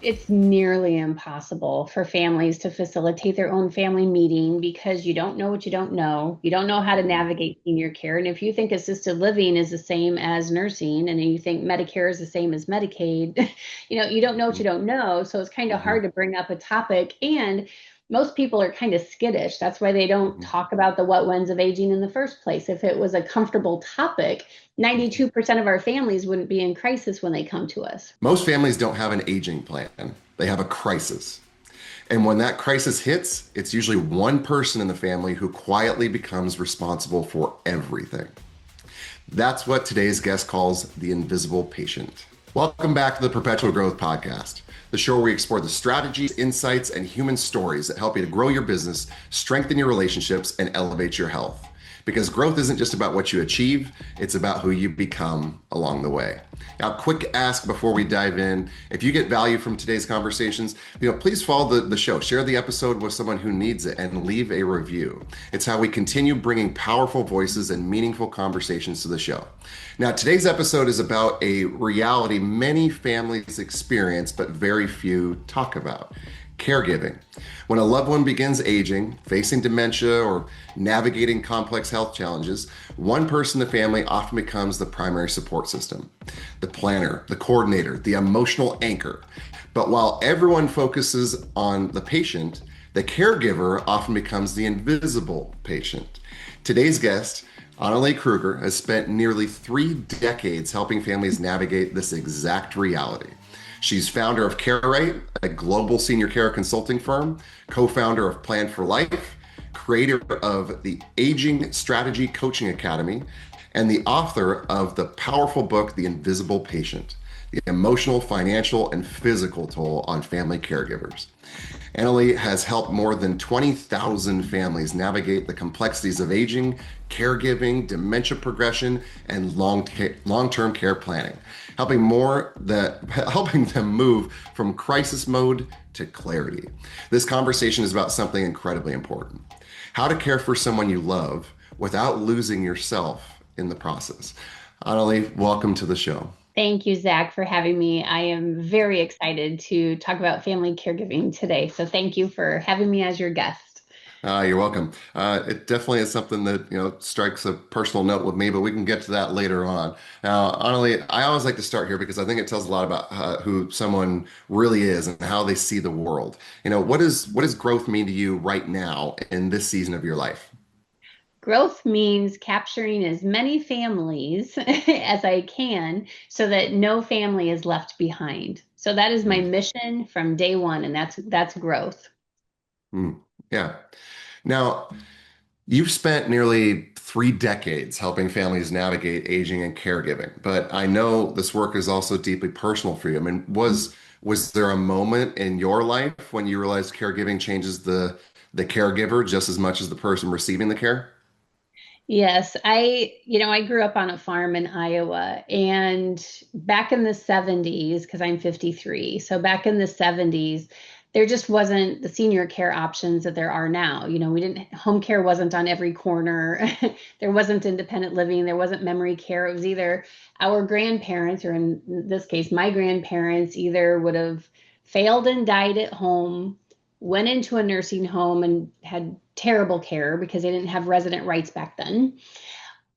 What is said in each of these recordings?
It's nearly impossible for families to facilitate their own family meeting because you don't know what you don't know. You don't know how to Mhm. navigate senior care. And if you think assisted living is the same as nursing and then you think Medicare is the same as Medicaid, you don't know what you don't know. So it's kind of hard Mhm. to bring up a topic. And most people are kind of skittish. That's why they don't Mhm. talk about the what whens of aging in the first place. If it was a comfortable topic, Mhm. 92% of our families wouldn't be in crisis when they come to us. Most families don't have an aging plan. They have a crisis. And when that crisis hits, it's usually one person in the family who quietly becomes responsible for everything. That's what today's guest calls the invisible patient. Welcome back to the Perpetual Growth Podcast, the show where we explore the strategies, insights, and human stories that help you to grow your business, strengthen your relationships, and elevate your health. Because growth isn't just about what you achieve, it's about who you become along the way. Now, quick ask before we dive in. If you get value from today's conversations, please follow the show. Share the episode with someone who needs it and leave a review. It's how we continue bringing powerful voices and meaningful conversations to the show. Now, today's episode is about a reality many families experience, but very few talk about: caregiving. When a loved one begins aging, facing dementia, or navigating complex health challenges, one person in the family often becomes the primary support system, the planner, the coordinator, the emotional anchor. But while everyone focuses on the patient, the caregiver often becomes the invisible patient. Today's guest, Annalie Kruger, has spent nearly 3 decades helping families navigate this exact reality. She's founder of CareRate, a global senior care consulting firm, co-founder of Plan for Life, creator of the Aging Strategy Coaching Academy, and the author of the powerful book, The Invisible Patient: The Emotional, Financial, and Physical Toll on Family Caregivers. Annalie has helped more than 20,000 families navigate the complexities of aging, caregiving, dementia progression, and long-term care planning, helping them move from crisis mode to clarity. This conversation is about something incredibly important: how to care for someone you love without losing yourself in the process. Annalie, welcome to the show. Thank you, Zach, for having me. I am very excited to talk about family caregiving today. So thank you for having me as your guest. You're welcome. It definitely is something that strikes a personal note with me, but we can get to that later on. Now, Annalie, I always like to start here because I think it tells a lot about who someone really is and how they see the world. What does growth mean to you right now in this season of your life? Growth means capturing as many families as I can so that no family is left behind. So that is my Mm, mission from day one, and that's growth. mm, yeah. Now, you've spent nearly 3 decades helping families navigate aging and caregiving, but I know this work is also deeply personal for you. I mean, was there a moment in your life when you realized caregiving changes the caregiver just as much as the person receiving the care? Yes, I grew up on a farm in Iowa, and back in the 70s, because I'm 53, so back in the 70s, there just wasn't the senior care options that there are now. We didn't, home care wasn't on every corner. There wasn't independent living, there wasn't memory care. It was either our grandparents, or in this case, my grandparents, either would have failed and died at home, went into a nursing home and had terrible care because they didn't have resident rights back then,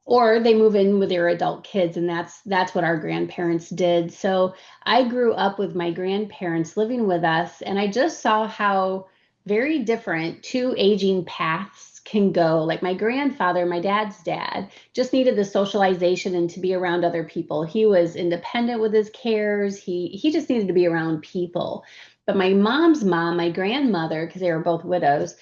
or they move in with their adult kids, and that's what our grandparents did. So I grew up with my grandparents living with us, and I just saw how very different two aging paths can go. Like my grandfather, my dad's dad, just needed the socialization and to be around other people. He was independent with his cares. He just needed to be around people. But my mom's mom, my grandmother, because they were both widows,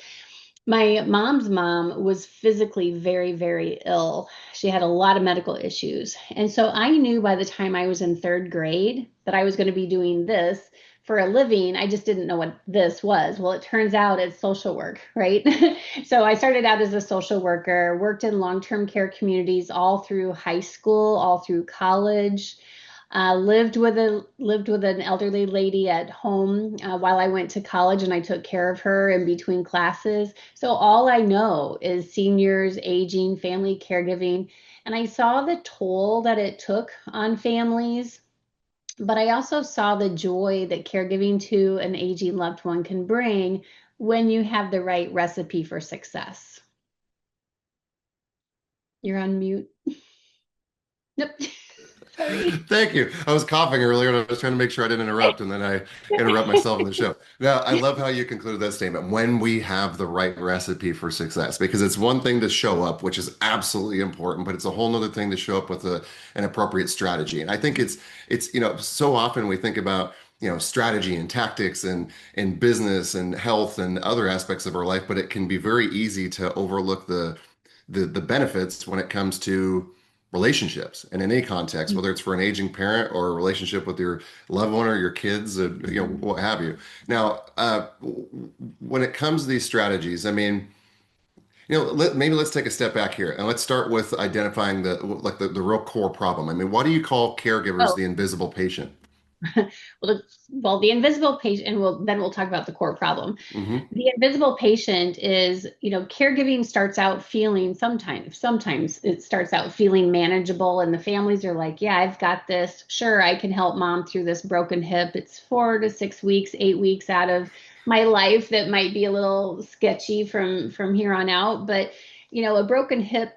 my mom's mom was physically very, very ill. She had a lot of medical issues. And so I knew by the time I was in third grade that I was going to be doing this for a living. I just didn't know what this was. Well, it turns out it's social work, right? So I started out as a social worker, worked in long-term care communities all through high school, all through college. Lived with an elderly lady at home while I went to college, and I took care of her in between classes. So all I know is seniors, aging, family caregiving, and I saw the toll that it took on families But I also saw the joy that caregiving to an aging loved one can bring when you have the right recipe for success. You're on mute. Nope. Sorry. Thank you. I was coughing earlier and I was trying to make sure I didn't interrupt, and then I interrupt myself in the show. Now, I love how you concluded that statement, when we have the right recipe for success, because it's one thing to show up, which is absolutely important, but it's a whole nother thing to show up with an appropriate strategy. And I think so often we think about, strategy and tactics and business and health and other aspects of our life, but it can be very easy to overlook the benefits when it comes to relationships and in any context, whether it's for an aging parent or a relationship with your loved one or your kids, what have you. Now, when it comes to these strategies, I mean, maybe let's take a step back here and let's start with identifying the real core problem. I mean, why do you call caregivers Oh, the invisible patient? the invisible patient, and we'll talk about the core problem. Hmm. The invisible patient is, caregiving starts out feeling sometimes it starts out feeling manageable, and the families are like, yeah, I've got this. Sure, I can help mom through this broken hip. It's 4 to 6 weeks, 8 weeks out of my life that might be a little sketchy from here on out, but a broken hip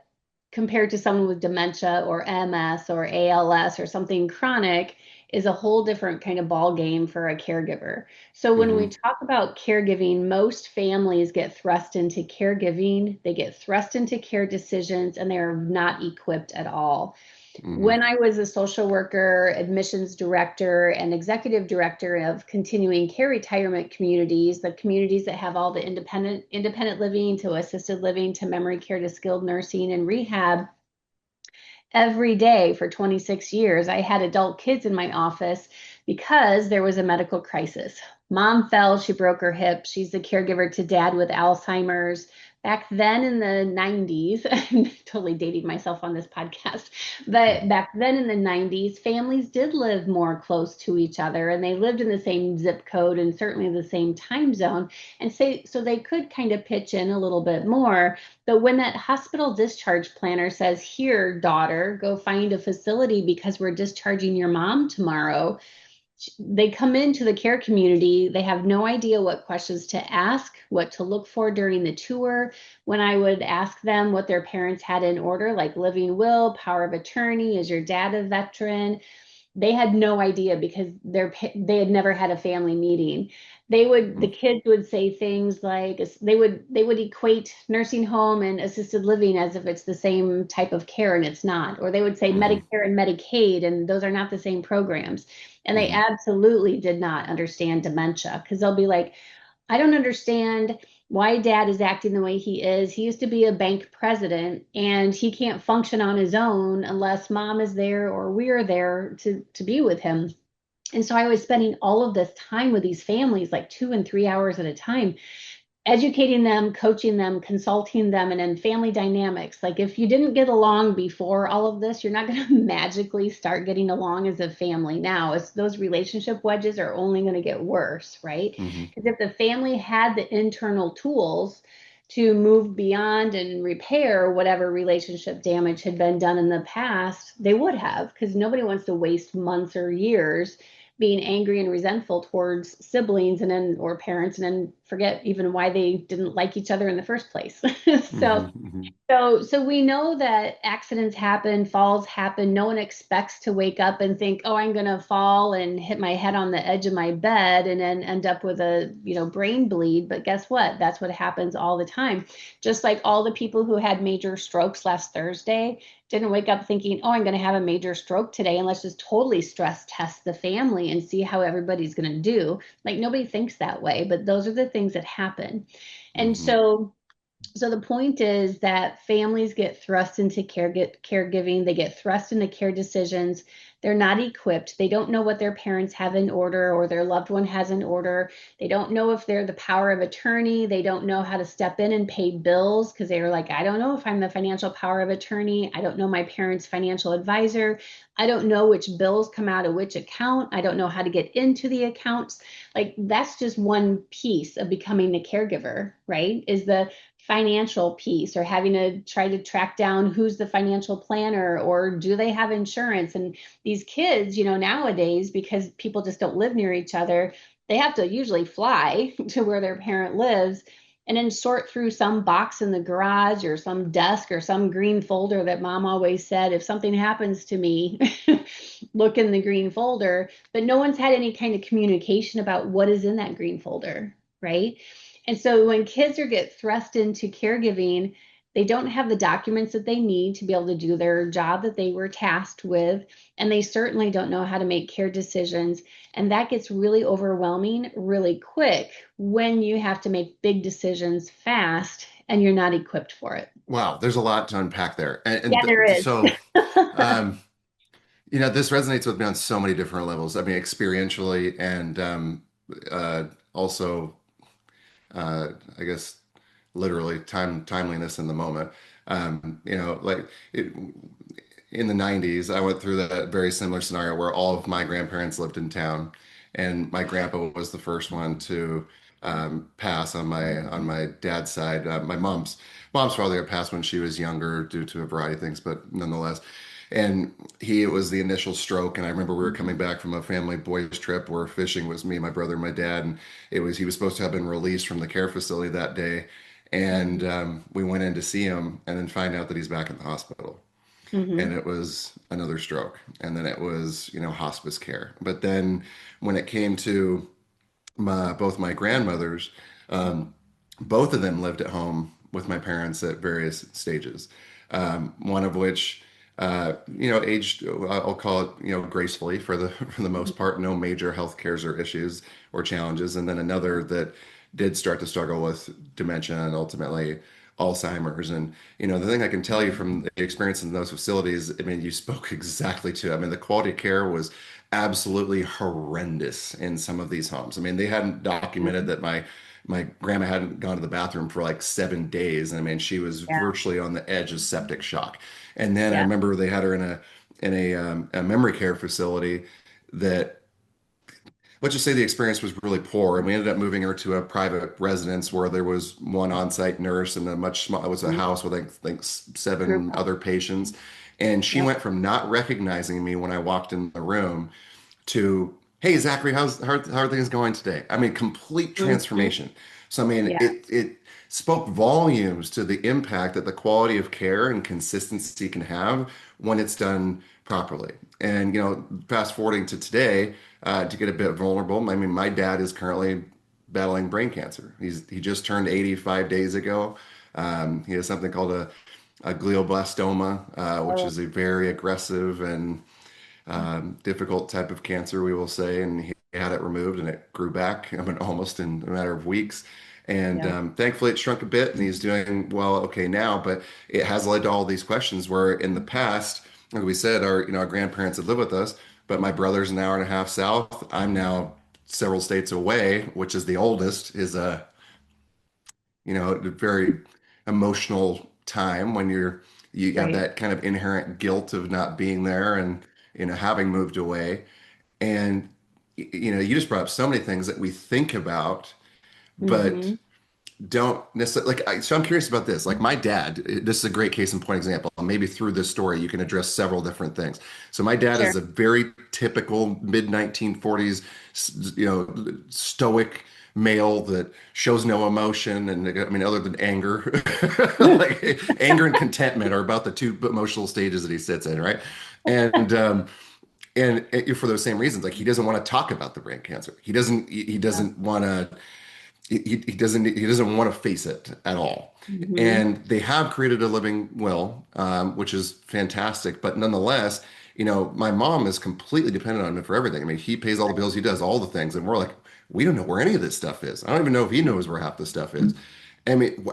compared to someone with dementia or MS or ALS or something chronic is a whole different kind of ball game for a caregiver. So when we Hmm. talk about caregiving, most families get thrust into caregiving, they get thrust into care decisions, and they're not equipped at all. Hmm. When I was a social worker, admissions director, and executive director of continuing care retirement communities, the communities that have all the independent living to assisted living to memory care to skilled nursing and rehab, every day for 26 years, I had adult kids in my office because there was a medical crisis. Mom fell, she broke her hip. She's the caregiver to dad with Alzheimer's. Back then in the 90s, I'm totally dating myself on this podcast, but back then in the 90s, families did live more close to each other and they lived in the same zip code and certainly the same time zone. And so they could kind of pitch in a little bit more. But when that hospital discharge planner says, here, daughter, go find a facility because we're discharging your mom tomorrow, they come into the care community. They have no idea what questions to ask, what to look for during the tour. When I would ask them what their parents had in order, like living will, power of attorney, is your dad a veteran? They had no idea because they had never had a family meeting. The kids would say things like they would equate nursing home and assisted living as if it's the same type of care, and it's not. Or they would say Hmm. Medicare and Medicaid, and those are not the same programs. And they Hmm. absolutely did not understand dementia because they'll be like, I don't understand why dad is acting the way he is. He used to be a bank president and he can't function on his own unless mom is there or we're there to be with him. And so I was spending all of this time with these families, like 2 and 3 hours at a time, educating them, coaching them, consulting them, and then family dynamics. Like if you didn't get along before all of this, you're not going to magically start getting along as a family now. It's those relationship wedges are only going to get worse, right? Hmm. Because if the family had the internal tools to move beyond and repair whatever relationship damage had been done in the past, they would have, because nobody wants to waste months or years being angry and resentful towards siblings and then or parents and then forget even why they didn't like each other in the first place. so Hmm. Hmm. so we know that accidents happen, falls happen. No one expects to wake up and think, "Oh, I'm going to fall and hit my head on the edge of my bed and then end up with a, brain bleed." But guess what? That's what happens all the time. Just like all the people who had major strokes last Thursday didn't wake up thinking, "Oh, I'm going to have a major stroke today and let's just totally stress test the family and see how everybody's going to do." Like nobody thinks that way, but those are the things that happen. And Hmm. so the point is that families get thrust into caregiving, they get thrust into care decisions. They're not equipped. They don't know what their parents have in order or their loved one has in order. They don't know if they're the power of attorney. They don't know how to step in and pay bills because they're like, I don't know if I'm the financial power of attorney. I don't know my parents' financial advisor. I don't know which bills come out of which account. I don't know how to get into the accounts. Like that's just one piece of becoming the caregiver, right? Is the financial piece, or having to try to track down who's the financial planner, or do they have insurance. And these kids, nowadays, because people just don't live near each other, they have to usually fly to where their parent lives and then sort through some box in the garage or some desk or some green folder that mom always said, if something happens to me, look in the green folder. But no one's had any kind of communication about what is in that green folder, right? And so when kids get thrust into caregiving, they don't have the documents that they need to be able to do their job that they were tasked with. And they certainly don't know how to make care decisions. And that gets really overwhelming really quick when you have to make big decisions fast and you're not equipped for it. Wow, there's a lot to unpack there. Yeah, there is. So, um, this resonates with me on so many different levels. I mean, experientially and also, I guess, literally timeliness in the moment. Like in the 90s, I went through that very similar scenario where all of my grandparents lived in town, and my grandpa was the first one to pass on my dad's side. My mom's father had passed when she was younger due to a variety of things, but nonetheless. And it was the initial stroke. And I remember we were coming back from a family boys trip where fishing was me, my brother, and my dad. And he was supposed to have been released from the care facility that day. And we went in to see him and then find out that he's back in the hospital. And Hmm. it was another stroke. And then it was, hospice care. But then when it came to both my grandmothers, um, both of them lived at home with my parents at various stages. One of which, aged, I'll call it, gracefully for the for the most part, no major health cares or issues or challenges, and then another that did start to struggle with dementia and ultimately Alzheimer's. And the thing I can tell you from the experience in those facilities, I mean, you spoke exactly to. I mean, the quality of care was absolutely horrendous in some of these homes. I mean, they hadn't documented that my grandma hadn't gone to the bathroom for like 7 days. And I mean, she was Yeah. virtually on the edge of septic shock. And then I Yeah. remember they had her in a memory care facility that, let's just say, the experience was really poor. And we ended up moving her to a private residence where there was one on-site nurse and a much small, it was a Mhm. house with, I think, Group seven home. other patients. And she Yep. went from not recognizing me when I walked in the room to, hey, Zachary, how are things going today? I mean, complete Mhm. transformation. So, I mean, Yeah. it spoke volumes to the impact that the quality of care and consistency can have when it's done properly. And, fast forwarding to today, to get a bit vulnerable, I mean, my dad is currently battling brain cancer. He just turned 85 days ago. He has something called a glioblastoma, which Oh, is a very aggressive and difficult type of cancer, we will say. And he had it removed and it grew back, I mean, almost in a matter of weeks. And yeah. thankfully, it shrunk a bit and he's doing well, okay now. But it has led to all these questions where in the past, like we said, our grandparents had lived with us, but my brother's an hour and a half south. I'm now several states away, which is the oldest, is a very emotional time when you have Right. that kind of inherent guilt of not being there and having moved away. And you just brought up so many things that we think about but Hmm. don't necessarily like. So I'm curious about this. Like my dad, this is a great case in point example. Maybe through this story you can address several different things. So my dad Sure. is a very typical mid 1940s, stoic male that shows no emotion, and I mean other than anger. Like anger and contentment are about the two emotional stages that he sits in, right? And for those same reasons, like he doesn't want to talk about the brain cancer. He Yeah. doesn't want to he doesn't want to face it at all. Hmm. And they have created a living will, which is fantastic. But nonetheless, my mom is completely dependent on him for everything. I mean, he pays all the bills, he does all the things, and we're like, we don't know where any of this stuff is. I don't even know if he knows where half the stuff is. I mean,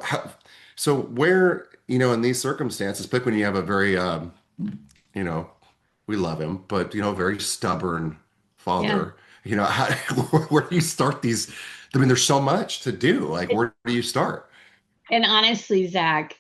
so where, in these circumstances, pick when you have a very, you know, we love him, but very stubborn Yeah. father. How, where do you start these? I mean, there's so much to do. Like, where do you start? And honestly, Zach,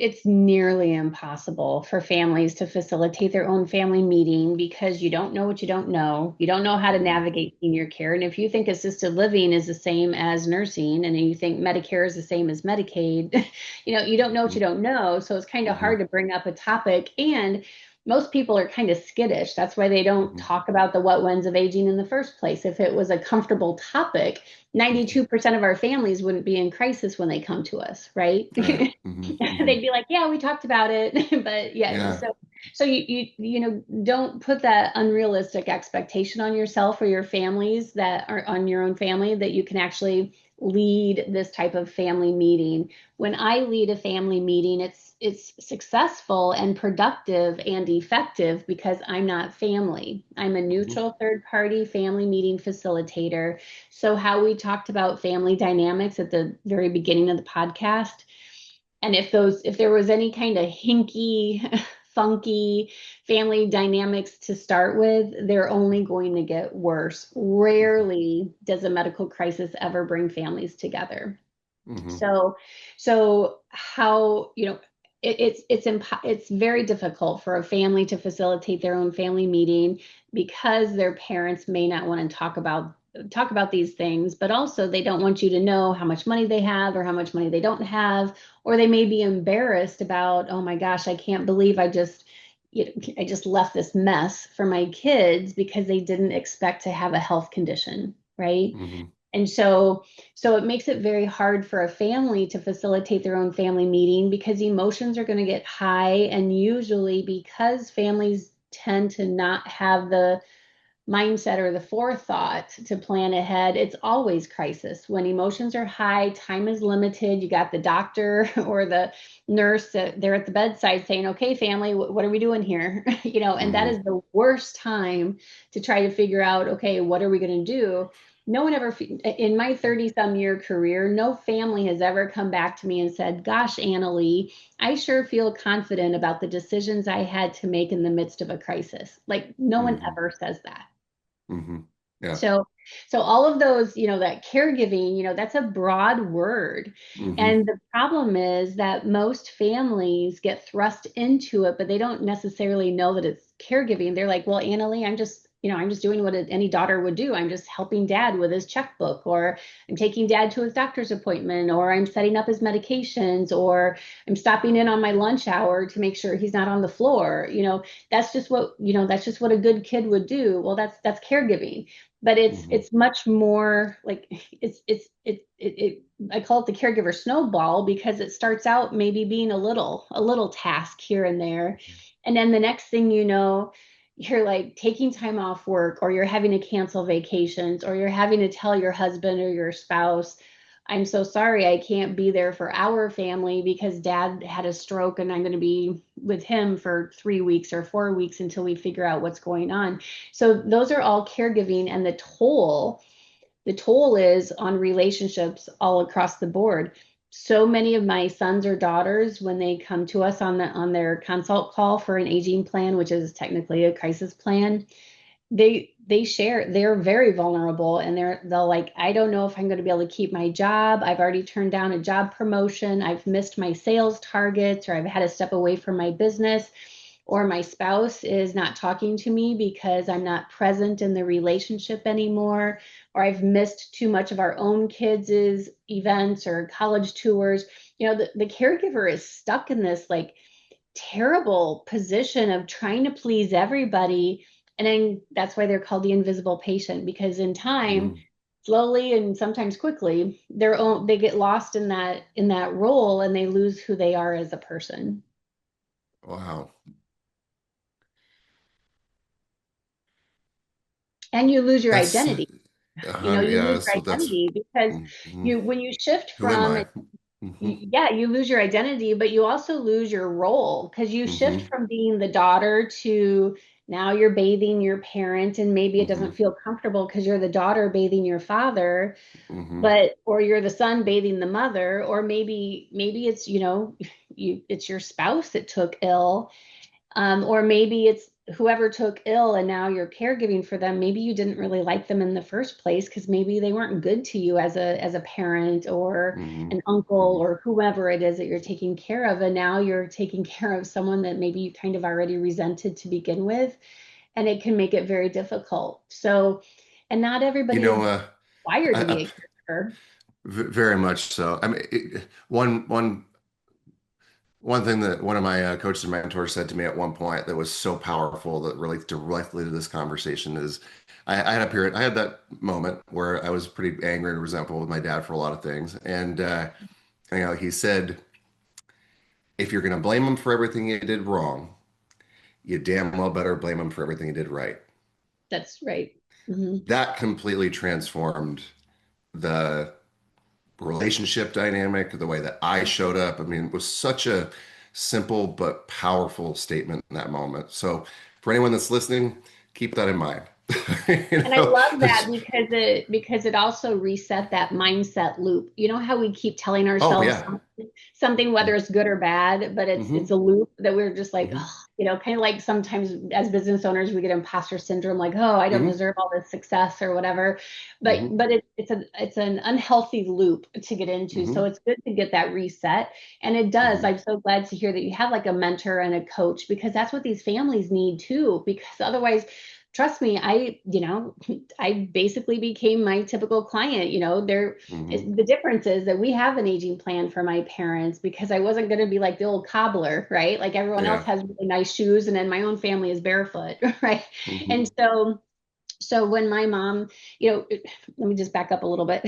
it's nearly impossible for families to facilitate their own family meeting because you don't know what you don't know. You don't know how to Mhm. navigate senior care. And if you think assisted living is the same as nursing and then you think Medicare is the same as Medicaid, you don't know what you Mhm. don't know. So it's kind of hard Mhm. to bring up a topic. And most people are kind of skittish. That's why they don't Mhm. talk about the what whens of aging in the first place. If it was a comfortable topic, Mhm. 92% of our families wouldn't be in crisis when they come to us, right? Right. Mhm. They'd Mhm. be like, yeah, we talked about it. But yeah, Yeah. so you don't put that unrealistic expectation on yourself or your families that are on your own family that you can actually lead this type of family meeting. When I lead a family meeting, it's successful and productive and effective because I'm not family. I'm a Mhm. neutral third party family meeting facilitator. So how we talked about family dynamics at the very beginning of the podcast, and if there was any kind of hinky, funky family dynamics to start with, they're only going to get worse. Mhm. Rarely does a medical crisis ever bring families together. Mhm. So, so how, it's very difficult for a family to facilitate their own family meeting because their parents may not want to talk about these things, but also they don't want you to know how much money they have or how much money they don't have, or they may be embarrassed about, oh my gosh, I can't believe I just left this mess for my kids because they didn't expect to have a health condition, right? Mhm. And so it makes it very hard for a family to facilitate their own family meeting because emotions are going to get high. And usually, because families tend to not have the mindset or the forethought to plan ahead, it's always crisis. When emotions are high, time is limited. You got the doctor or the nurse they're at the bedside saying, okay, family, what are we doing here? And that Mhm. is the worst time to try to figure out, okay, what are we going to do? No one ever, in my 30 some year career, no family has ever come back to me and said, gosh, Annalee, I sure feel confident about the decisions I had to make in the midst of a crisis. Like, no one Mhm. ever says that. Mhm. Yeah. So, so all of those, that caregiving, that's a broad word. Mhm. And the problem is that most families get thrust into it, but they don't necessarily know that it's caregiving. They're like, well, Annalee, I'm just doing what any daughter would do. I'm just helping dad with his checkbook, or I'm taking dad to his doctor's appointment, or I'm setting up his medications, or I'm stopping in on my lunch hour to make sure he's not on the floor. That's just what a good kid would do. Well, that's caregiving, but it's Mhm. it's much more like I call it the caregiver snowball because it starts out maybe being a little task here and there, and then the next thing you know, you're like taking time off work, or you're having to cancel vacations, or you're having to tell your husband or your spouse, I'm so sorry I can't be there for our family because dad had a stroke and I'm going to be with him for 3 weeks or 4 weeks until we figure out what's going on. So those are all caregiving, and the toll is on relationships all across the board. So many of my sons or daughters, when they come to us on their consult call for an aging plan, which is technically a crisis plan, they share, they're very vulnerable, and they'll like, I don't know if I'm going to be able to keep my job. I've already turned down a job promotion. I've missed my sales targets, or I've had to step away from my business, or my spouse is not talking to me because I'm not present in the relationship anymore, or I've missed too much of our own kids' events or college tours. The caregiver is stuck in this like terrible position of trying to please everybody. And then that's why they're called the invisible patient, because in time, Mhm. slowly and sometimes quickly, they get lost in that role, and they lose who they are as a person. Wow. And you lose your That's identity. You yeah. lose your So that's identity because mhm. when you shift Who am from, I? Mhm. yeah, you lose your identity, but you also lose your role because you shift Mhm. from being the daughter to now you're bathing your parent, and maybe it Mhm. doesn't feel comfortable because you're the daughter bathing your father, Mhm. but or you're the son bathing the mother, or maybe it's it's your spouse that took ill, Or maybe it's whoever took ill and now you're caregiving for them. Maybe you didn't really like them in the first place because maybe they weren't good to you as a parent or Hmm. an uncle Hmm. or whoever it is that you're taking care of. And now you're taking care of someone that maybe you kind of already resented to begin with. And it can make it very difficult. So, and not You everybody know, is wired to be I, a caregiver. very much so. I mean, one thing that one of my coaches and mentors said to me at one point that was so powerful that relates directly to this conversation is I had a period, I had that moment where I was pretty angry and resentful with my dad for a lot of things. And, he said, if you're going to blame him for everything he did wrong, you damn well better blame him for everything he did right. That's right. Hmm. That completely transformed the relationship dynamic, the way that I showed up. I mean, it was such a simple but powerful statement in that moment. So, for anyone that's listening, keep that in mind. You And I know, love that there's, because it also reset that mindset loop. You know how we keep telling oh ourselves yeah. something, whether it's good or bad, but it's Hmm. a loop that we're just like, Hmm. oh, kind of like sometimes as business owners we get imposter syndrome, like, oh, I don't Hmm. deserve all this success or whatever. But Hmm. it's an unhealthy loop to get into. So Hmm. it's good to get that reset. And it does. Hmm. I'm so glad to hear that you have like a mentor and a coach because that's what these families need too. Because otherwise, trust me, I basically became my typical client. Hmm. The difference is that we have an aging plan for my parents because I wasn't going to be like the old cobbler, right? Like everyone else Yeah. has really nice shoes, and then my own family is barefoot, right? Hmm. And so when my mom, let me just back up a little bit.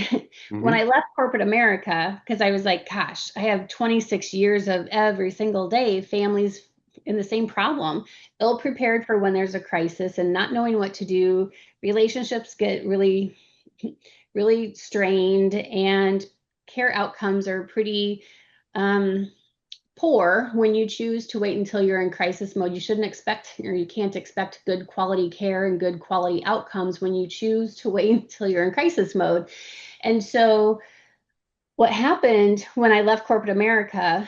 When I Hmm. left corporate America, because I was like, gosh, I have 26 years of every single day families in the same problem, ill prepared for when there's a crisis and not knowing what to do. Relationships get really, really strained, and care outcomes are pretty um, poor when you choose to wait until you're in crisis mode. You shouldn't expect, or you can't expect good quality care and good quality outcomes when you choose to wait until you're in crisis mode. And so, what happened when I left corporate America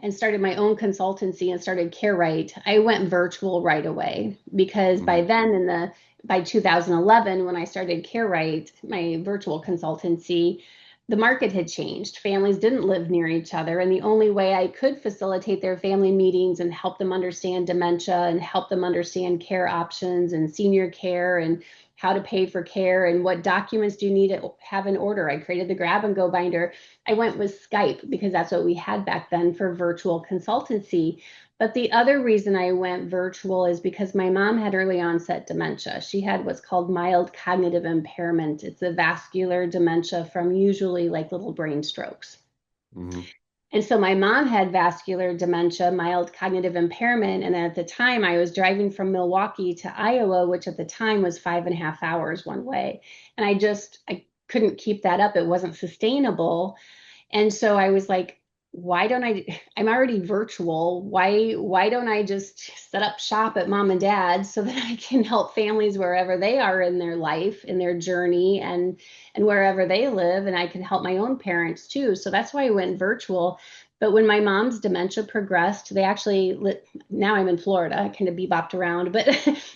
and started my own consultancy and started Care Right, I went virtual right away because Hmm. by 2011, when I started Care Right, my virtual consultancy, the market had changed. Families didn't live near each other, and the only way I could facilitate their family meetings and help them understand dementia and help them understand care options and senior care and how to pay for care and what documents do you need to have in order. I created the grab and go binder. I went with Skype because that's what we had back then for virtual consultancy. But the other reason I went virtual is because my mom had early onset dementia. She had what's called mild cognitive impairment. It's a vascular dementia from usually like little brain strokes. Hmm. And so my mom had vascular dementia, mild cognitive impairment. And at the time, I was driving from Milwaukee to Iowa, which at the time was 5.5 hours one way. And I couldn't keep that up. It wasn't sustainable. And so I was like, why don't I'm already virtual. Why don't I just set up shop at mom and dad so that I can help families wherever they are in their life, in their journey and wherever they live, and I can help my own parents too. So that's why I went virtual. But when my mom's dementia progressed, now I'm in Florida. I kind of bebopped around, but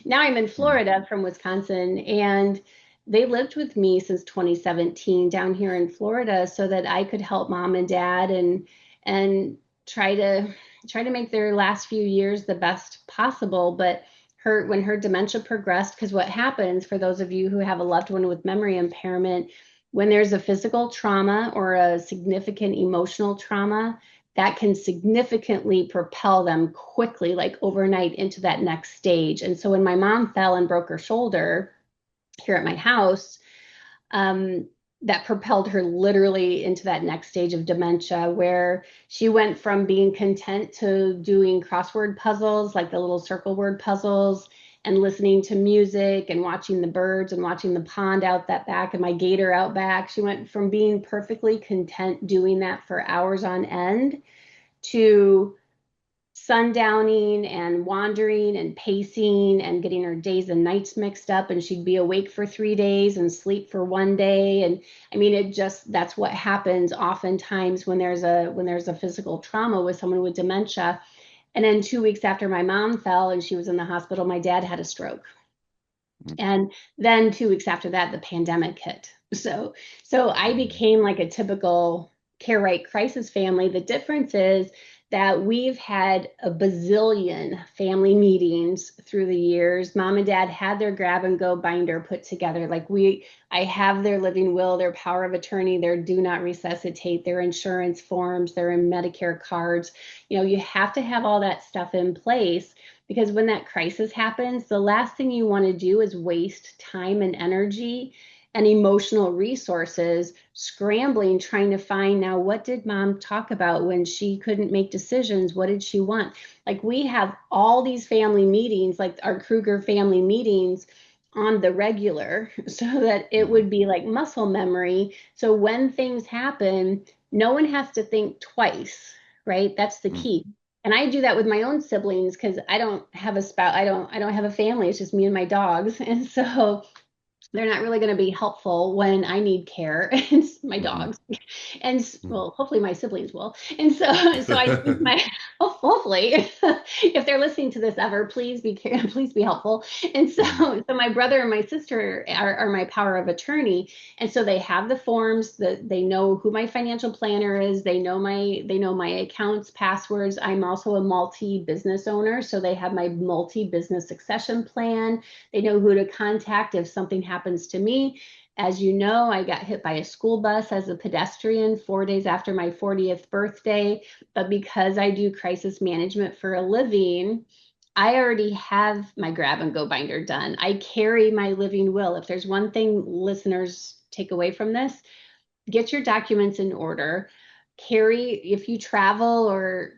now I'm in Hmm. Florida from Wisconsin, and they lived with me since 2017 down here in Florida so that I could help mom and dad and try to make their last few years the best possible. But when her dementia progressed, because what happens for those of you who have a loved one with memory impairment, when there's a physical trauma or a significant emotional trauma, that can significantly propel them quickly, like overnight, into that next stage. And so when my mom fell and broke her shoulder here at my house, um, that propelled her literally into that next stage of dementia where she went from being content to doing crossword puzzles, like the little circle word puzzles, and listening to music and watching the birds and watching the pond out that back and my gator out back. She went from being perfectly content doing that for hours on end to sundowning and wandering and pacing and getting her days and nights mixed up, and she'd be awake for 3 days and sleep for one day. And I mean, that's what happens oftentimes when there's a physical trauma with someone with dementia. And then 2 weeks after my mom fell and she was in the hospital, my dad had a stroke. And then 2 weeks after that, the pandemic hit. So I became like a typical care right crisis family. The difference is that we've had a bazillion family meetings through the years. Mom and dad had their grab and go binder put together. I have their living will, their power of attorney, their do not resuscitate, their insurance forms, their Medicare cards. You have to have all that stuff in place because when that crisis happens, the last thing you want to do is waste time and energy and emotional resources scrambling, trying to find now what did mom talk about when she couldn't make decisions? What did she want? Like we have all these family meetings, like our Kruger family meetings on the regular, so that it Mhm. would be like muscle memory. So when things happen, no one has to think twice, right? That's the Mhm. key. And I do that with my own siblings because I don't have a spouse. I don't have a family. It's just me and my dogs. And so they're not really going to be helpful when I need care. It's my Mhm. dogs, and Mhm. well, hopefully my siblings will. And so I use my hopefully, if they're listening to this ever, please be helpful. And so Mhm. so my brother and my sister are my power of attorney, and so they have the forms that they know who my financial planner is. They know my accounts passwords. I'm also a multi business owner, so they have my multi business succession plan. They know who to contact if something happens to me. As you know, I got hit by a school bus as a pedestrian 4 days after my 40th birthday. But because I do crisis management for a living, I already have my grab and go binder done. I carry my living will. If there's one thing listeners take away from this, get your documents in order. If you travel or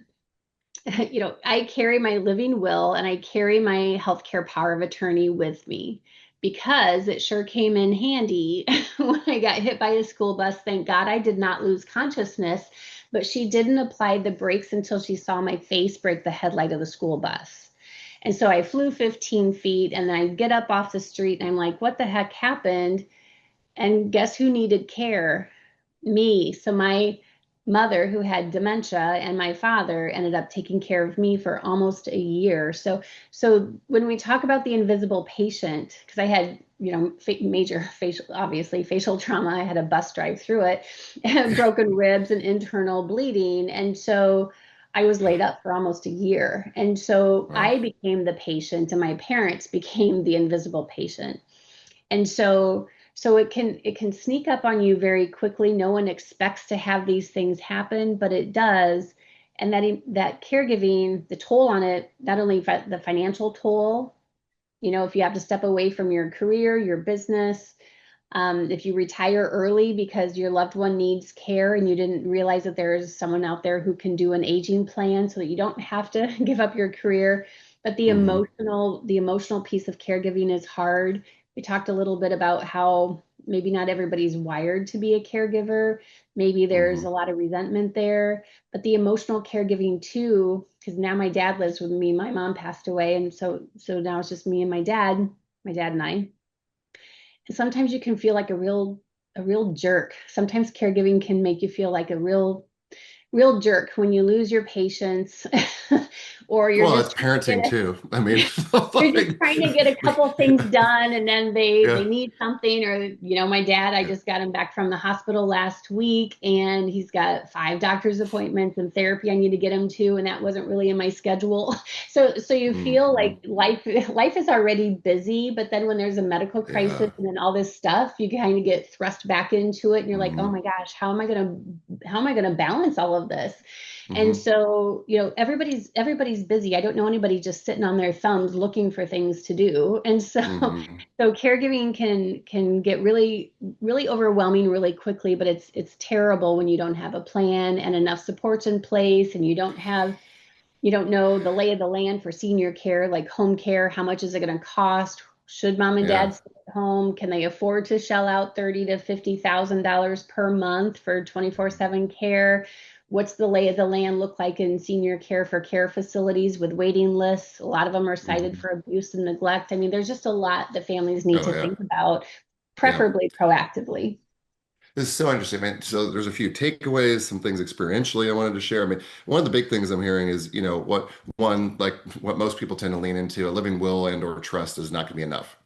I carry my living will and I carry my healthcare power of attorney with me because it sure came in handy when I got hit by a school bus. Thank God I did not lose consciousness, but she didn't apply the brakes until she saw my face break the headlight of the school bus. And so I flew 15 feet and then I get up off the street and I'm like, what the heck happened? And guess who needed care? Me. So my mother, who had dementia, and my father ended up taking care of me for almost a year. So when we talk about the invisible patient, because I had, major obviously facial trauma, I had a bus drive through it, broken ribs and internal bleeding. And so I was laid up for almost a year. And so Wow. I became the patient and my parents became the invisible patient. And so it can sneak up on you very quickly. No one expects to have these things happen, but it does. And that caregiving, the toll on it, not only the financial toll, if you have to step away from your career, your business, if you retire early because your loved one needs care and you didn't realize that there's someone out there who can do an aging plan so that you don't have to give up your career. But the Mhm. emotional, the emotional piece of caregiving is hard. We talked a little bit about how maybe not everybody's wired to be a caregiver. Maybe there's Mhm. a lot of resentment there, but the emotional caregiving too, because now my dad lives with me. My mom passed away, and so now it's just me and my dad and I. And sometimes you can feel like a real jerk. Sometimes caregiving can make you feel like a real jerk when you lose your patience or you're Well, that's just parenting too. I mean, you're just like, trying to get a couple things done and then they yeah. need something. Or my dad, I Yeah. just got him back from the hospital last week and he's got 5 doctor's appointments and therapy I need to get him to, and that wasn't really in my schedule. So you feel Mhm. like life is already busy, but then when there's a medical crisis Yeah. and then all this stuff, you kind of get thrust back into it and you're like, oh Mhm. my gosh, how am I going to balance all of this? And Mhm. so, everybody's busy. I don't know anybody just sitting on their thumbs looking for things to do. And so Mhm. so caregiving can get really really overwhelming really quickly, but it's terrible when you don't have a plan and enough supports in place and you don't know the lay of the land for senior care, like home care. How much is it going to cost? Should mom and Yeah. dad stay at home? Can they afford to shell out $30,000 to $50,000 per month for 24/7 care? What's the lay of the land look like in senior care for care facilities with waiting lists? A lot of them are cited Mhm. for abuse and neglect. I mean, there's just a lot that families need Oh to yeah. think about, Yeah. preferably proactively. This is so interesting, man. So there's a few takeaways, some things experientially I wanted to share. I mean, one of the big things I'm hearing is, like what most people tend to lean into, a living will and or trust is not going to be enough.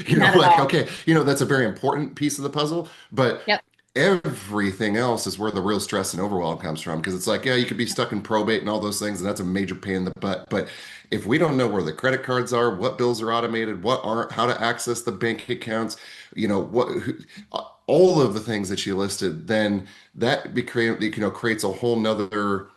Not at Like, all. okay, that's a very important piece of the puzzle, but Yep. everything else is where the real stress and overwhelm comes from. Because it's like, yeah, you could be stuck in probate and all those things, and that's a major pain in the butt. But if we don't know where the credit cards are, what bills are automated, what aren't, how to access the bank accounts, all of the things that you listed, then creates a whole nother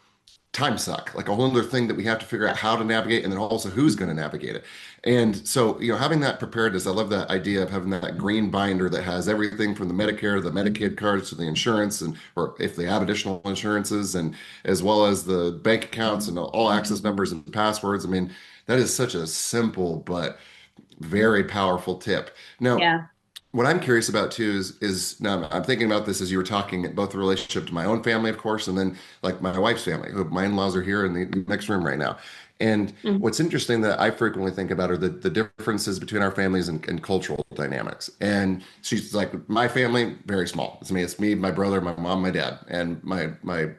time suck, like a whole other thing that we have to figure out Yep. how to navigate, and then also who's going to navigate it. And so, having that preparedness, I love that idea of having that green binder that has everything from the Medicare to the Medicaid cards to the insurance, and or if they have additional insurances, and as well as the bank accounts and all access numbers and passwords. I mean, that is such a simple but very powerful tip. Now, Yeah. what I'm curious about too is now I'm thinking about this as you were talking, both the relationship to my own family, of course, and then like my wife's family, who my in-laws are here in the next room right now. And Mhm. what's interesting that I frequently think about are the differences between our families and cultural dynamics. And she's like, my family, very small. It's me, my brother, my mom, my dad, and my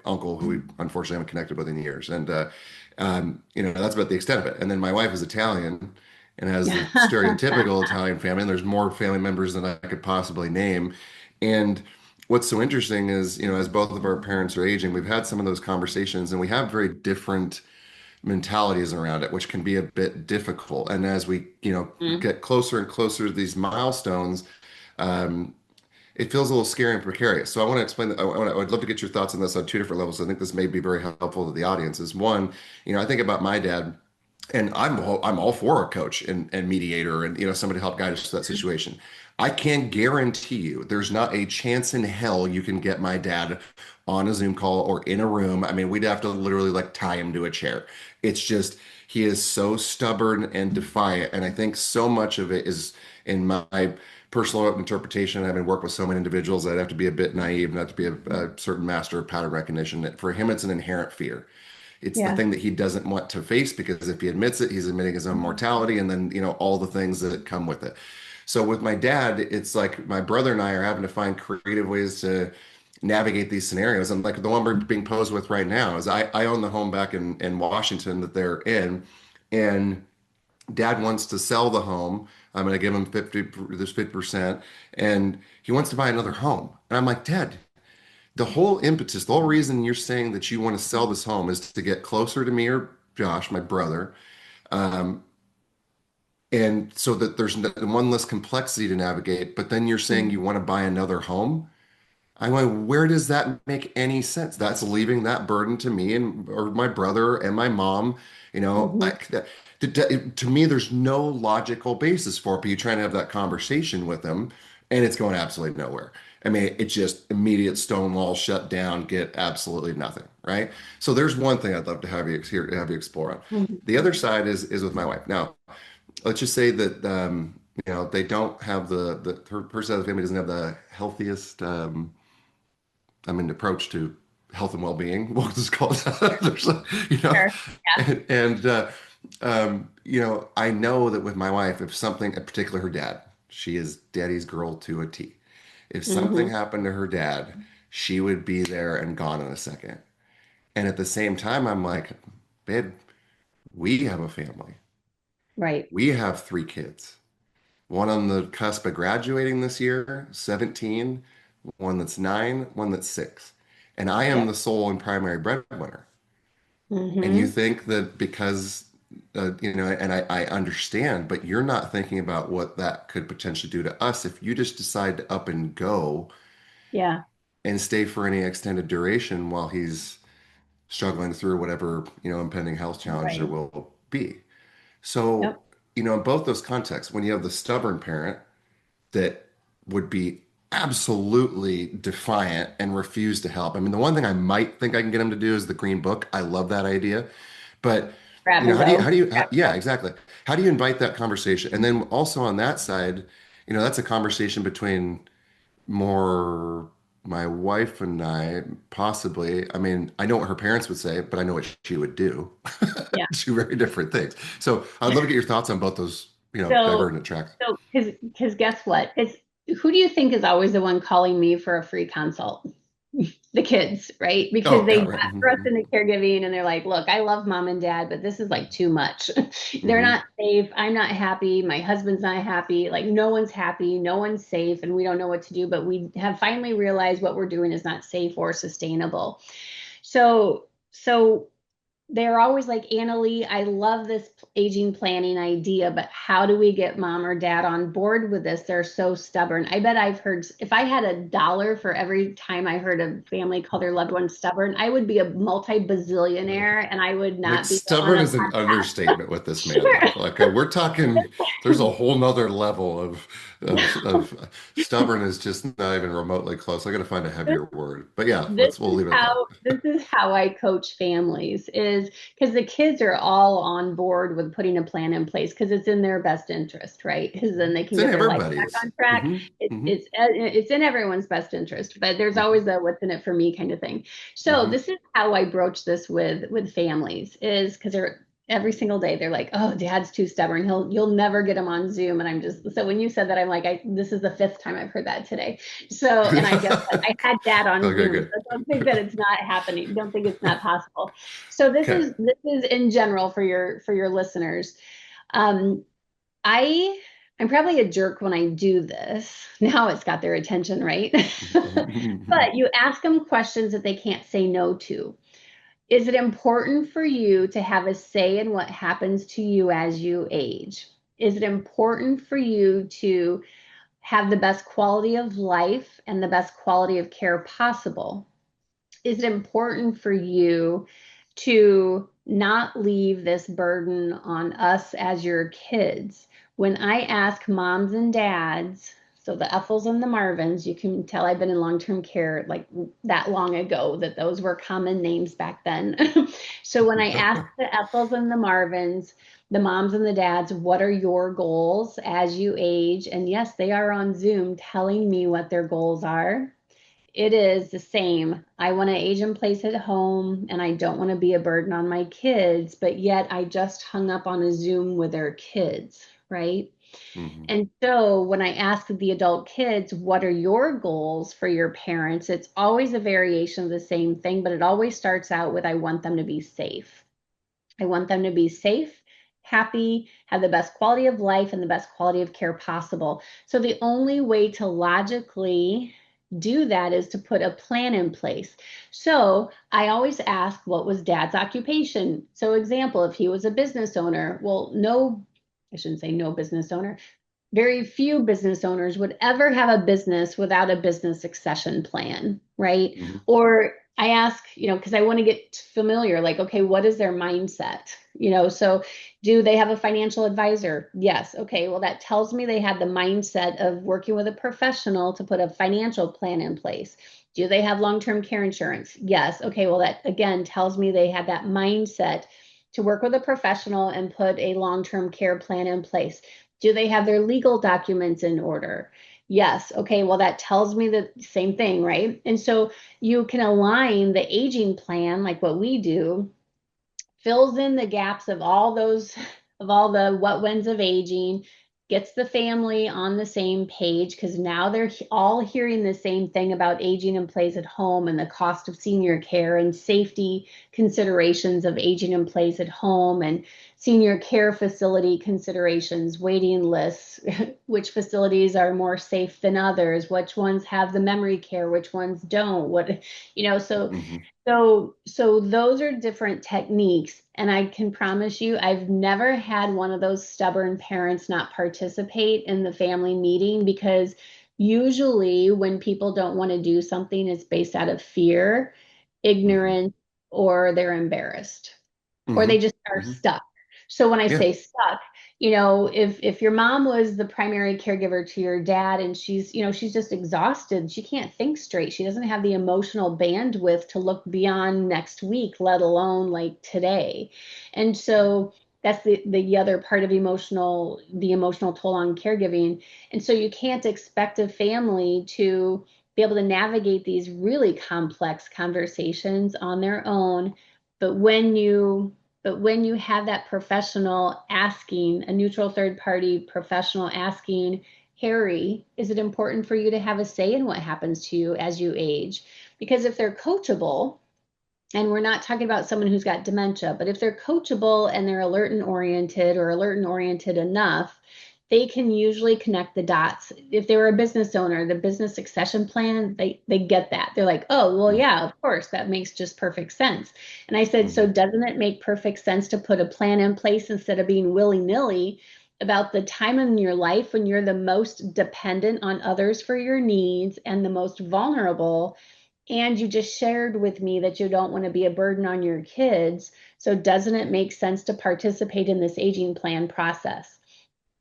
uncle, who we unfortunately haven't connected with in years. And that's about the extent of it. And then my wife is Italian and has the stereotypical Italian family. And there's more family members than I could possibly name. And what's so interesting is, as both of our parents are aging, we've had some of those conversations and we have very different mentalities around it, which can be a bit difficult. And as we, Mhm. get closer and closer to these milestones, um, it feels a little scary and precarious. So I want to explain that. I would love to get your thoughts on this on two different levels. I think this may be very helpful to the audience. Is one, I think about my dad, and I'm all for a coach and mediator and somebody to help guide us to that situation. I can guarantee you there's not a chance in hell you can get my dad on a Zoom call or in a room. I mean, we'd have to literally like tie him to a chair. It's just he is so stubborn and defiant, and I think so much of it is in my personal interpretation. Having worked with so many individuals, I'd have to be a bit naive, not to be a certain master of pattern recognition. That for him, it's an inherent fear. It's the Yeah. thing that he doesn't want to face because if he admits it, he's admitting his own mortality and then, all the things that come with it. So with my dad, it's like my brother and I are having to find creative ways to navigate these scenarios. And like the one we're being posed with right now is I own the home back in Washington that they're in. And dad wants to sell the home. I'm going to give him 50%. And he wants to buy another home. And I'm like, Dad, the whole impetus, the whole reason you're saying that you want to sell this home is to get closer to me or Josh, my brother, um, and so that there's one less complexity to navigate. But then you're saying you Mhm. want to buy another home. I went, where does that make any sense? That's leaving that burden to me and or my brother and my mom. Mhm. To me, there's no logical basis for it. But you trying to have that conversation with them, and it's going absolutely nowhere. I mean, it's just immediate stonewall, shut down, get absolutely nothing, right? So there's one thing I'd love to have you here, have you explore on. The Mhm. other side is with my wife. Now, let's just say that they don't have her side of the family doesn't have the healthiest. Approach to health and well-being. We'll just call it that. There's Sure. Yeah. I know that with my wife, if something, in particular her dad, she is daddy's girl to a T. If something Hmm. happened to her dad, she would be there and gone in a second. And at the same time, I'm like, babe, we have a family. Right. We have three kids. One on the cusp of graduating this year, 17, one that's 9, one that's 6. And I am Yep. the sole and primary breadwinner. And you Hmm. think that because, and I understand, but you're not thinking about what that could potentially do to us if you just decide to up and go Yeah. and stay for any extended duration while he's struggling through whatever, impending health challenge there Right. will be. So, Yep. in both those contexts, when you have the stubborn parent that would be absolutely defiant and refuse to help. I mean, the one thing I might think I can get him to do is the green book. I love that idea. But, Grab and how go. do you, Grab and yeah, go. exactly. How do you invite that conversation? And then also on that side, that's a conversation between more my wife and I, possibly. I mean, I know what her parents would say, but I know what she would do. Yeah. Two very different things. So I'd love to get your thoughts on both those, So, divergent tracks. because guess what? who do you think is always the one calling me for a free consult? The kids, right? Because Oh, they yeah, got right. thrust into caregiving and they're like, look, I love mom and dad, but this is like too much. They're Hmm. not safe. I'm not happy. My husband's not happy. Like no one's happy. No one's safe. And we don't know what to do. But we have finally realized what we're doing is not safe or sustainable. So they're always like, Annalie, I love this aging planning idea, but how do we get mom or dad on board with this? They're so stubborn. I bet I've heard, if I had $1 for every time I heard a family call their loved one stubborn, I would be a multi-bazillionaire and I would Like not be on stubborn a is an podcast. understatement with this man, though. Like we're talking, there's a whole nother level of stubborn is just not even remotely close. I got to find a This heavier word, but yeah, this we'll is leave it at that. how I coach families is because the kids are all on board with putting a plan in place because it's in their best interest, right? Because then they can It's in get their life back everybody's. on track. Hmm. Hmm. It's in everyone's best interest, but there's Hmm. always a what's in it for me kind of thing. So Hmm. this is how I broach this with families is because they're every single day they're like, oh, dad's too stubborn, you'll never get him on Zoom. And I'm just, so when you said that, I'm like, this is the fifth time I've heard that today. So, and I guess I had dad on Okay, Zoom, good. so don't think that it's not happening. Don't think it's not possible. So Okay. this is in general for your listeners. Um, I I'm probably a jerk when I do this. Now it's got their attention, right? But you ask them questions that they can't say no to. Is it important for you to have a say in what happens to you as you age? Is it important for you to have the best quality of life and the best quality of care possible? Is it important for you to not leave this burden on us as your kids? When I ask moms and dads, so the Ethels and the Marvins, you can tell I've been in long-term care like that long ago that those were common names back then. So when I ask the Ethels and the Marvins, the moms and the dads, what are your goals as you age? And yes, they are on Zoom telling me what their goals are. It is the same. I want to age in place at home and I don't want to be a burden on my kids, but yet I just hung up on a Zoom with their kids, right? Hmm. And so when I ask the adult kids, what are your goals for your parents? It's always a variation of the same thing, but it always starts out with, I want them to be safe. I want them to be safe, happy, have the best quality of life and the best quality of care possible. So the only way to logically do that is to put a plan in place. So I always ask, what was dad's occupation? So example, if he was a business owner, well, no, I shouldn't say no business owner. Very few business owners would ever have a business without a business succession plan, right? Hmm. Or I ask, because I want to get familiar, like, okay, what is their mindset? So do they have a financial advisor? Yes. Okay. Well, that tells me they had the mindset of working with a professional to put a financial plan in place. Do they have long-term care insurance? Yes. Okay. Well, that again tells me they had that mindset to work with a professional and put a long-term care plan in place. Do they have their legal documents in order? Yes. Okay. Well, that tells me the same thing, right? And so you can align the aging plan, like what we do, fills in the gaps of all those, of all the what whens of aging, gets the family on the same page because now they're all hearing the same thing about aging in place at home and the cost of senior care and safety considerations of aging in place at home and senior care facility considerations, waiting lists, which facilities are more safe than others, which ones have the memory care, which ones don't, so Hmm. so those are different techniques. And I can promise you, I've never had one of those stubborn parents not participate in the family meeting because usually when people don't want to do something, it's based out of fear, Hmm. ignorance, or they're embarrassed, or Hmm. they just are Hmm. stuck. So when I Yeah. say stuck, if your mom was the primary caregiver to your dad and she's just exhausted, she can't think straight, she doesn't have the emotional bandwidth to look beyond next week, let alone like today. And so that's the other part of the emotional toll on caregiving. And so you can't expect a family to be able to navigate these really complex conversations on their own. But when you have that professional asking, a neutral third party professional asking, Harry, is it important for you to have a say in what happens to you as you age? Because if they're coachable, and we're not talking about someone who's got dementia, but if they're coachable and they're alert and oriented or alert and oriented enough, they can usually connect the dots. If they were a business owner, the business succession plan, they get that. They're like, oh, well, yeah, of course, that makes just perfect sense. And I said, so Mm-hmm. doesn't it make perfect sense to put a plan in place instead of being willy-nilly about the time in your life when you're the most dependent on others for your needs and the most vulnerable? And you just shared with me that you don't want to be a burden on your kids. So doesn't it make sense to participate in this aging plan process?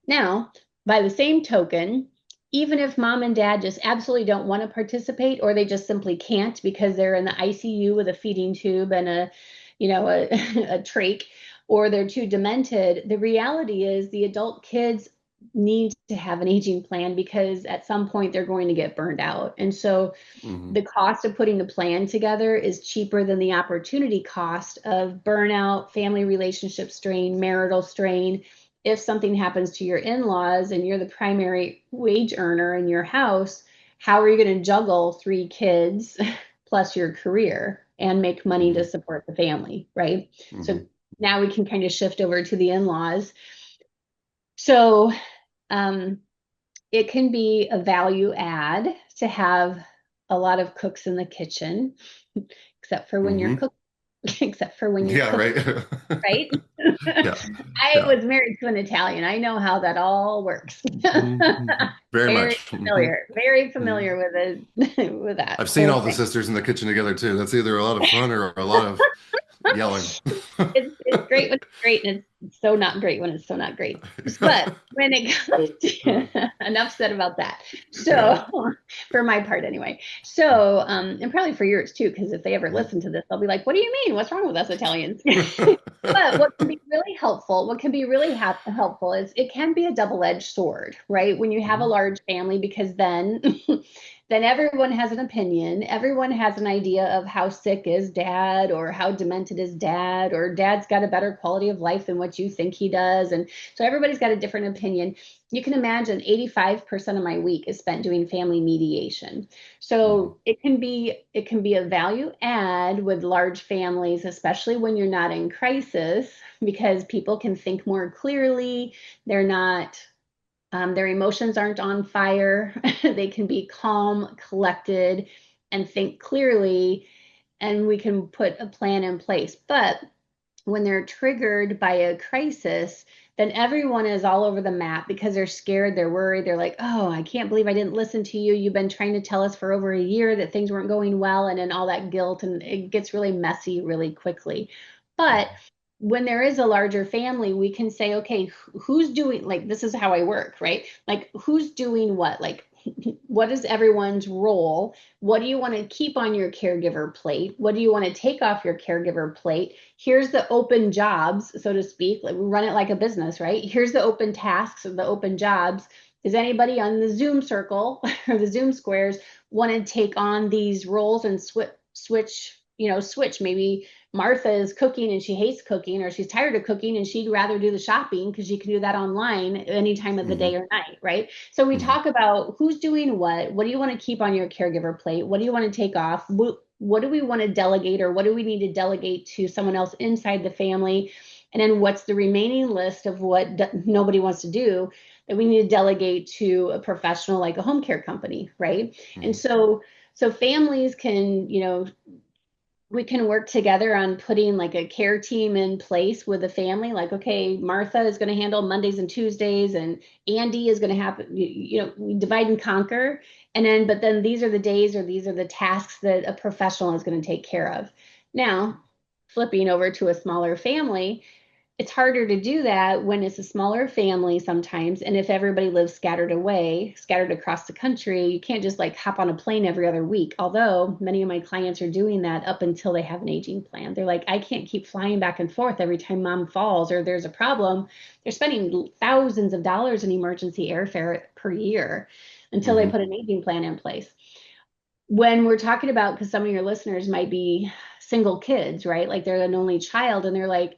Now, by the same token, even if mom and dad just absolutely don't want to participate, or they just simply can't because they're in the ICU with a feeding tube and a trach, or they're too demented, the reality is the adult kids need to have an aging plan because at some point they're going to get burned out. And so Mm-hmm. the cost of putting the plan together is cheaper than the opportunity cost of burnout, family relationship strain, marital strain. If something happens to your in-laws and you're the primary wage earner in your house, how are you going to juggle three kids plus your career and make money Mm-hmm. to support the family, right? Mm-hmm. So now we can kind of shift over to the in-laws. So um, it can be a value add to have a lot of cooks in the kitchen, except for when you're Mm-hmm. cooking, except for when you're Yeah, cooking, right. right? Yeah, I yeah. was married to an Italian. I know how that all works. Mm-hmm. Very Very much. Mm-hmm. very Mm-hmm. familiar with it, with that I've seen whole all the thing. sisters in the kitchen together too. That's either a lot of fun or a lot of yelling. It's great when it's great, and it's so not great when it's so not great. But when it comes to enough said about that. Yeah. So for my part anyway. So and probably for yours too, because if they ever listen to this, they'll be like, "What do you mean? What's wrong with us Italians?" But what can be really helpful, what can be really helpful is it can be a double-edged sword, right? When you have a Mhm. large family, because then then everyone has an opinion. Everyone has an idea of how sick is dad or how demented is dad or dad's got a better quality of life than what you think he does. And so everybody's got a different opinion. You can imagine 85% of my week is spent doing family mediation. Mhm. So it can be a value add with large families, especially when you're not in crisis, because people can think more clearly. They're not their emotions aren't on fire. They can be calm, collected, and think clearly, and we can put a plan in place. But when they're triggered by a crisis, then everyone is all over the map because they're scared, they're worried, they're like, oh, I can't believe I didn't listen to you. You've been trying to tell us for over a year that things weren't going well, and then all that guilt, and it gets really messy really quickly. But when there is a larger family, we can say, okay, who's doing, like, this is how I work, right? Like, who's doing what? Like, what is everyone's role? What do you want to keep on your caregiver plate? What do you want to take off your caregiver plate? Here's the open jobs, so to speak. Like, we run it like a business, right? Here's the open tasks or the open jobs. Does anybody on the Zoom circle or the Zoom squares want to take on these roles and switch? Maybe Martha is cooking and she hates cooking, or she's tired of cooking and she'd rather do the shopping because she can do that online any time of the Mhm. day or night, right? So we Mhm. talk about who's doing what. What do you want to keep on your caregiver plate? What do you want to take off? What do we want to delegate, or what do we need to delegate to someone else inside the family? And then what's the remaining list of what nobody wants to do that we need to delegate to a professional like a home care company, right? And Mhm. so families can, we can work together on putting like a care team in place with the family. Like, okay, Martha is going to handle Mondays and Tuesdays, and Andy is going to have, we divide and conquer. And then, but then these are the days or these are the tasks that a professional is going to take care of. Now, flipping over to a smaller family, it's harder to do that when it's a smaller family sometimes. And if everybody lives scattered away, scattered across the country, you can't just like hop on a plane every other week. Although many of my clients are doing that up until they have an aging plan. They're like, I can't keep flying back and forth every time mom falls or there's a problem. They're spending thousands of dollars in emergency airfare per year until they Mhm. put an aging plan in place. When we're talking about, because some of your listeners might be single kids, right? Like they're an only child and they're like,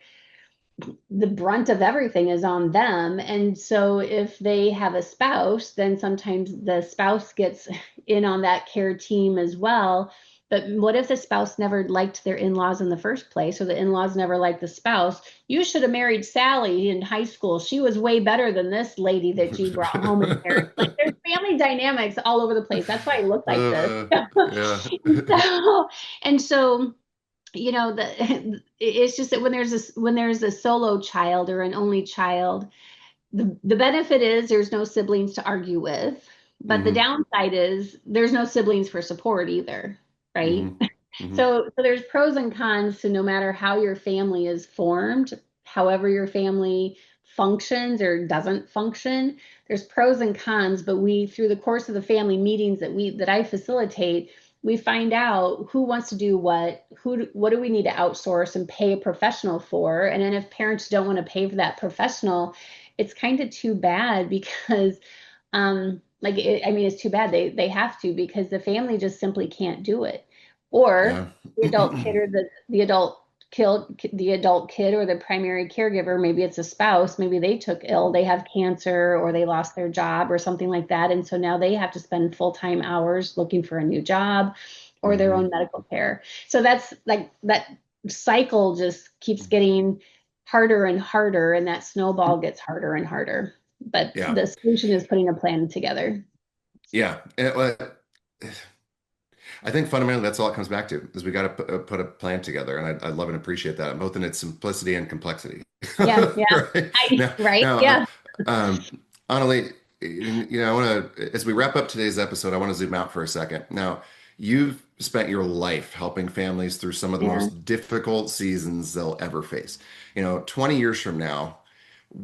the brunt of everything is on them. And so if they have a spouse, then sometimes the spouse gets in on that care team as well. But what if the spouse never liked their in-laws in the first place, or the in-laws never liked the spouse? You should have married Sally in high school. She was way better than this lady that you brought home and married. Like there's family dynamics all over the place. That's why I look like this. Yeah. so, and so it's just that when there's a solo child or an only child, the benefit is there's no siblings to argue with, but the Hmm. downside is there's no siblings for support either, right? Hmm. Hmm. So there's pros and cons to no matter how your family is formed, however your family functions or doesn't function, there's pros and cons, but we through the course of the family meetings that I facilitate, we find out who wants to do what do we need to outsource and pay a professional for, and then if parents don't want to pay for that professional, it's kind of too bad because I mean it's too bad they have to because the family just simply can't do it. Or Yeah. the adult kid or the adult kid or the primary caregiver, maybe it's a spouse, maybe they took ill, they have cancer or they lost their job or something like that, and so now they have to spend full-time hours looking for a new job or their Hmm. own medical care. So that's like that cycle just keeps getting harder and harder, and that snowball gets harder and harder. But Yeah. the solution is putting a plan together. Yeah. I think fundamentally that's all it comes back to is we got to put a plan together, and I love and appreciate that, both in its simplicity and complexity. Yeah, yeah. Right I, now, right? now, Yeah. Annalie, I want to, as we wrap up today's episode, I want to zoom out for a second. Now, you've spent your life helping families through some of the Yeah. most difficult seasons they'll ever face. 20 years from now,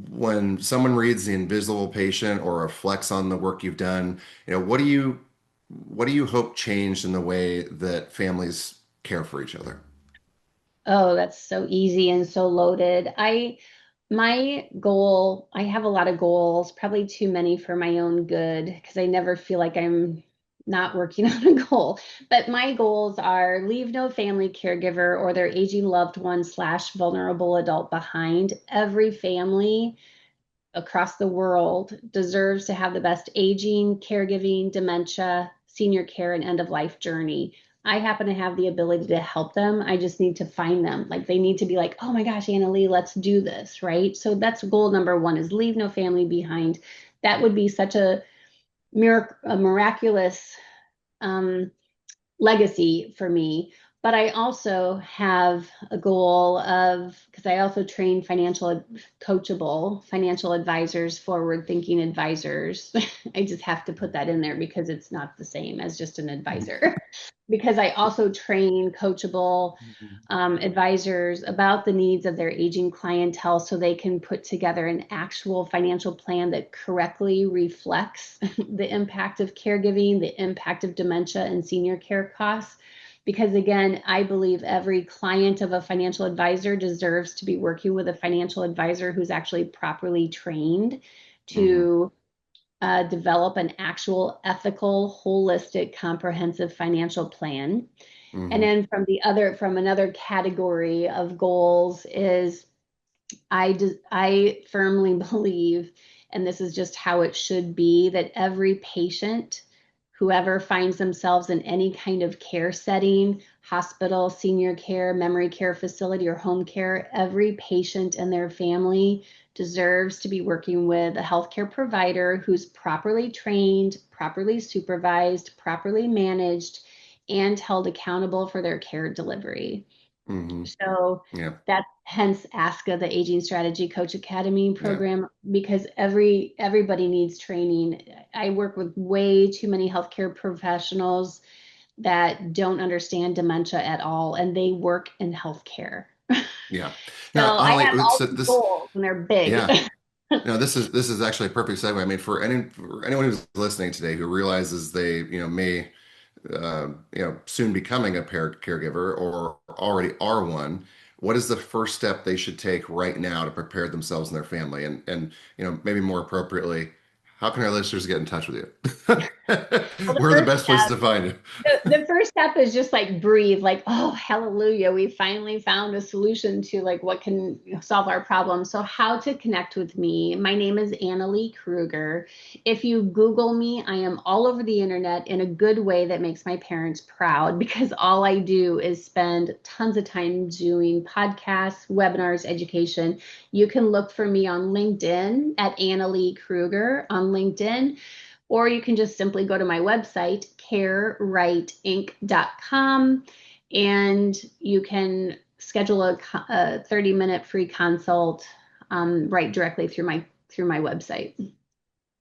when someone reads The Invisible Patient or reflects on the work you've done, what do you hope changed in the way that families care for each other? Oh, that's so easy and so loaded. My goal, I have a lot of goals, probably too many for my own good, because I never feel like I'm not working on a goal. But my goals are leave no family caregiver or their aging loved one slash vulnerable adult behind. Every family across the world deserves to have the best aging, caregiving, dementia, senior care, and end of life journey. I happen to have the ability to help them. I just need to find them. Like they need to be like, oh my gosh, Anna Lee, let's do this, right? So that's goal number one is leave no family behind. That would be such a miraculous um, legacy for me. But I also have a goal of, because I also train coachable financial advisors, forward thinking advisors. I just have to put that in there because it's not the same as just an advisor. Because I also train coachable advisors about the needs of their aging clientele so they can put together an actual financial plan that correctly reflects the impact of caregiving, the impact of dementia and senior care costs. Because again, I believe every client of a financial advisor deserves to be working with a financial advisor who's actually properly trained Hmm. to develop an actual ethical, holistic, comprehensive financial plan. And Hmm. then from another category of goals is I firmly believe, and this is just how it should be, that every patient, whoever finds themselves in any kind of care setting, hospital, senior care, memory care facility, or home care, every patient and their family deserves to be working with a healthcare provider who's properly trained, properly supervised, properly managed, and held accountable for their care delivery. Hmm. So Yeah. that's hence ASCA, the Aging Strategy Coach Academy Yeah. program, because everybody needs training. I work with way too many healthcare professionals that don't understand dementia at all, and they work in healthcare. Yeah. So Now, I have Annalie, all so these this, goals, and they're big. yeah. No, this is actually a perfect segue. I mean, for anyone who's listening today who realizes they, may soon becoming a caregiver or already are one, what is the first step they should take right now to prepare themselves and their family? And maybe more appropriately, how can our listeners get in touch with you? Well, Where are the best places to find you? the first first step is just like breathe, like, oh, hallelujah, we finally found a solution to like what can solve our problem. So, how to connect with me? My name is Annalie Kruger. If you Google me, I am all over the internet in a good way that makes my parents proud because all I do is spend tons of time doing podcasts, webinars, education. You can look for me on LinkedIn at Annalie Kruger on LinkedIn, or you can just simply go to my website, carewriteinc.com, and you can schedule a 30-minute free consult right directly through my website.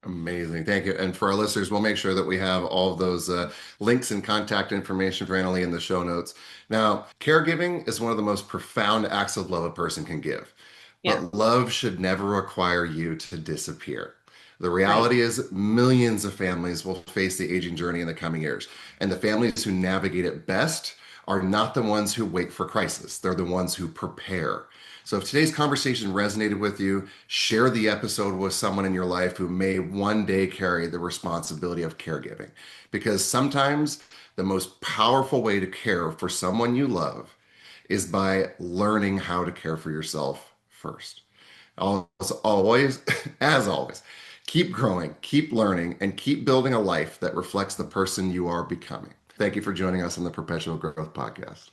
Amazing. Thank you. And for our listeners, we'll make sure that we have all of those links and contact information for Annalie in the show notes. Now, caregiving is one of the most profound acts of love a person can give, Yeah, but love should never require you to disappear. The right. reality is millions of families will face the aging journey in the coming years, and the families who navigate it best are not the ones who wait for crisis. They're the ones who prepare. So if today's conversation resonated with you, share the episode with someone in your life who may one day carry the responsibility of caregiving. Because sometimes the most powerful way to care for someone you love is by learning how to care for yourself first. As always, as always, keep growing, keep learning, and keep building a life that reflects the person you are becoming. Thank you for joining us on the Perpetual Growth Podcast.